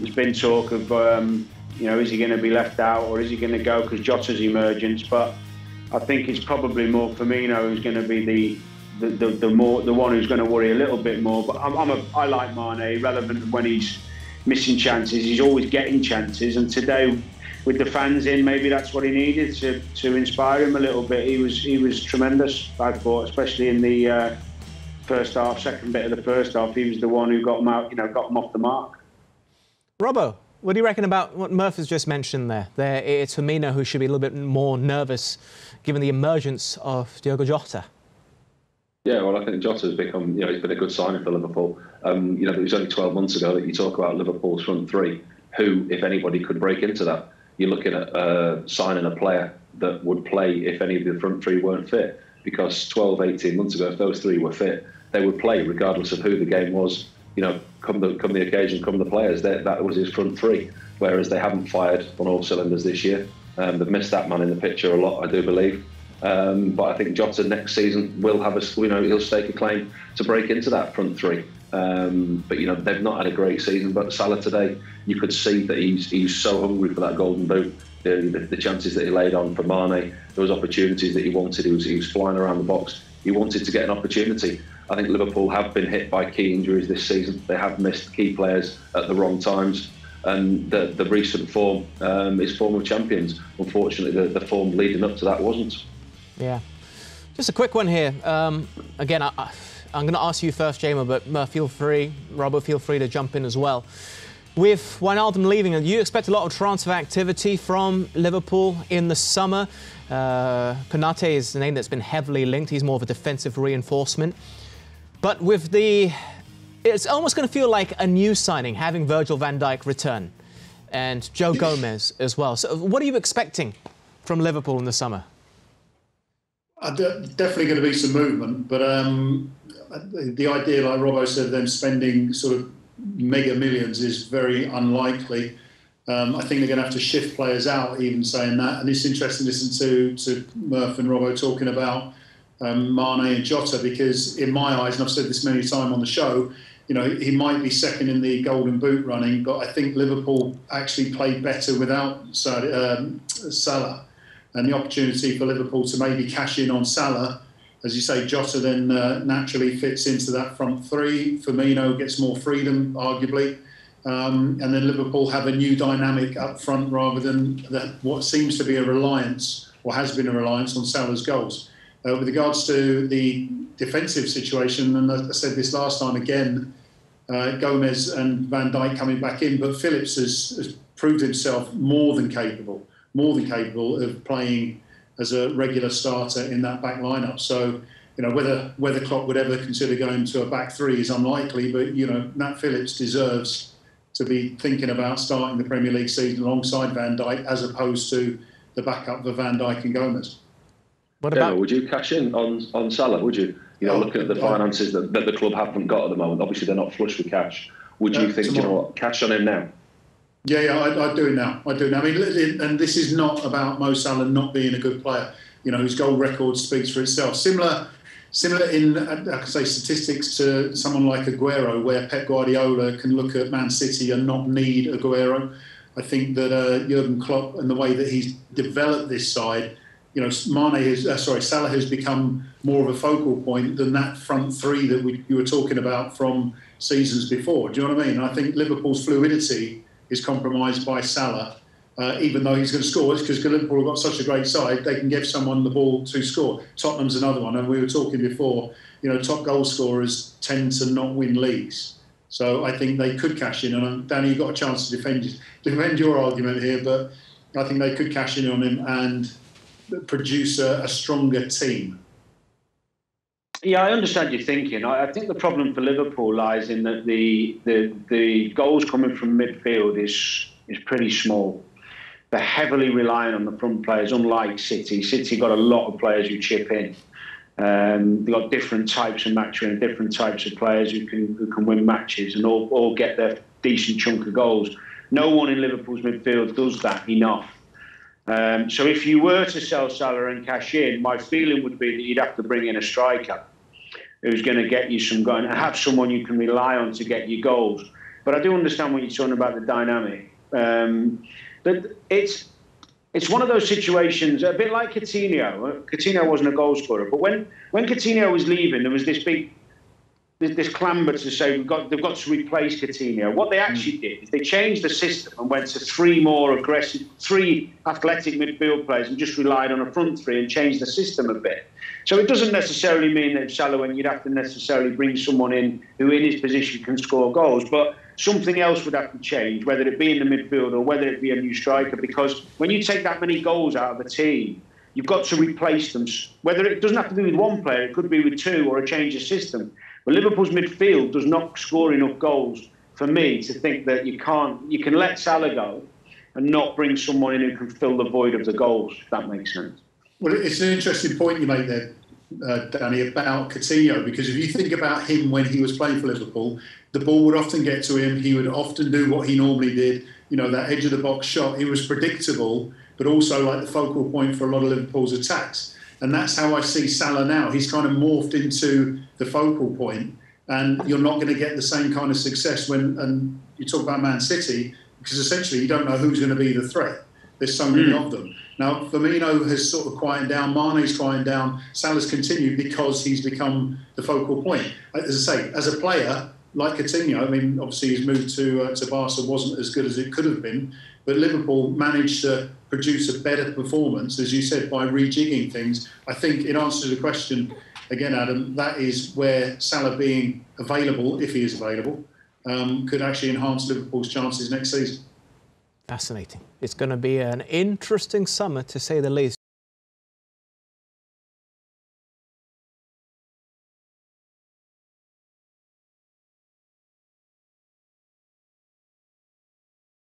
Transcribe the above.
There's been talk of, you know, is he going to be left out or is he going to go because Jota's emergence? But I think it's probably more Firmino who's going to be the one who's going to worry a little bit more. But I like Mane, relevant when he's missing chances. He's always getting chances, and today, with the fans in, maybe that's what he needed to inspire him a little bit. He was tremendous, I thought, especially in the first half, second bit of the first half. He was the one who got him out, you know, got him off the mark. Robbo, what do you reckon about what Murph has just mentioned there? It's Firmino who should be a little bit more nervous given the emergence of Diogo Jota. Yeah, well, I think Jota's become, you know, he's been a good signing for Liverpool. You know, it was only 12 months ago that you talk about Liverpool's front three, who, if anybody, could break into that. You're looking at signing a player that would play if any of the front three weren't fit. Because 12, 18 months ago, if those three were fit, they would play regardless of who the game was. You know, come the occasion, come the players. That was his front three. Whereas they haven't fired on all cylinders this year. They've missed that man in the picture a lot, I do believe. But I think Jota next season will have he'll stake a claim to break into that front three. But you know, they've not had a great season. But Salah today, you could see that he's so hungry for that golden boot. The chances that he laid on for Mane, there was opportunities that he wanted. He was flying around the box. He wanted to get an opportunity. I think Liverpool have been hit by key injuries this season. They have missed key players at the wrong times. And the recent form is form of champions. Unfortunately, the form leading up to that wasn't. Yeah. Just a quick one here. Again, I'm going to ask you first, Jamer, but feel free, Robbo, feel free to jump in as well. With Wijnaldum leaving, do you expect a lot of transfer activity from Liverpool in the summer? Konate is the name that's been heavily linked. He's more of a defensive reinforcement. But with it's almost going to feel like a new signing, having Virgil van Dijk return and Joe Gomez as well. So what are you expecting from Liverpool in the summer? Definitely going to be some movement, but the idea, like Robbo said, them spending sort of mega millions is very unlikely. I think they're going to have to shift players out, even saying that. And it's interesting to listen to Murph and Robbo talking about Mane and Jota, because in my eyes, and I've said this many times on the show, you know, he might be second in the Golden Boot running, but I think Liverpool actually played better without Salah. And the opportunity for Liverpool to maybe cash in on Salah, as you say, Jota then naturally fits into that front three. Firmino gets more freedom, arguably. And then Liverpool have a new dynamic up front rather than what seems to be a reliance, or has been a reliance, on Salah's goals. With regards to the defensive situation, and I said this last time again, Gomez and Van Dijk coming back in, but Phillips has proved himself more than capable of playing as a regular starter in that back lineup. So, you know, whether Klopp would ever consider going to a back three is unlikely, but, you know, Nat Phillips deserves to be thinking about starting the Premier League season alongside Van Dijk, as opposed to the backup for Van Dijk and Gomez. What about? Would you cash in on Salah? Would you? You know, looking at the finances that the club haven't got at the moment. Obviously, they're not flush with cash. Would you think, you know what, cash on him now? Yeah, I'd do it now. I mean, and this is not about Mo Salah not being a good player. You know, his goal record speaks for itself. Similar in, I could say, statistics to someone like Aguero, where Pep Guardiola can look at Man City and not need Aguero. I think that Jurgen Klopp and the way that he's developed this side, you know, Salah has become more of a focal point than that front three that you were talking about from seasons before. Do you know what I mean? I think Liverpool's fluidity is compromised by Salah, even though he's going to score. It's because Liverpool have got such a great side, they can give someone the ball to score. Tottenham's another one, and we were talking before, you know, top goal scorers tend to not win leagues. So I think they could cash in. And Danny, you've got a chance to defend your argument here, but I think they could cash in on him and produce a stronger team. Yeah, I understand your thinking. I think the problem for Liverpool lies in that the goals coming from midfield is pretty small. They're heavily reliant on the front players, unlike City. City got a lot of players who chip in. They've got different types of match and different types of players who can win matches and all get their decent chunk of goals. No one in Liverpool's midfield does that enough. So if you were to sell Salah and cash in, my feeling would be that you'd have to bring in a striker who's going to get you some goals and have someone you can rely on to get you goals. But I do understand what you're talking about, the dynamic. But it's one of those situations, a bit like Coutinho. Coutinho wasn't a goal scorer, but when Coutinho was leaving, there was this clamber to say they've got to replace Coutinho. What they actually did is they changed the system and went to three athletic midfield players and just relied on a front three and changed the system a bit. So it doesn't necessarily mean that if Salah went, you'd have to necessarily bring someone in who in his position can score goals, but something else would have to change, whether it be in the midfield or whether it be a new striker, because when you take that many goals out of a team, you've got to replace them. Whether it doesn't have to be with one player, it could be with two or a change of system. But Liverpool's midfield does not score enough goals for me to think that you can let Salah go and not bring someone in who can fill the void of the goals, if that makes sense. Well, it's an interesting point you make there, Danny, about Coutinho, because if you think about him when he was playing for Liverpool, the ball would often get to him. He would often do what he normally did, that edge of the box shot. He was predictable, but also like the focal point for a lot of Liverpool's attacks. And that's how I see Salah now. He's kind of morphed into the focal point, and you're not going to get the same kind of success when you talk about Man City, because essentially you don't know who's going to be the threat. There's so many of them. Now, Firmino has sort of quieted down, Mane's quieted down, Salah's continued because he's become the focal point. As I say, as a player, like Coutinho, I mean, obviously his move to Barca wasn't as good as it could have been, but Liverpool managed to produce a better performance, as you said, by rejigging things. I think in answer to the question, again, Adam, that is where Salah being available, if he is available, could actually enhance Liverpool's chances next season. Fascinating. It's going to be an interesting summer, to say the least.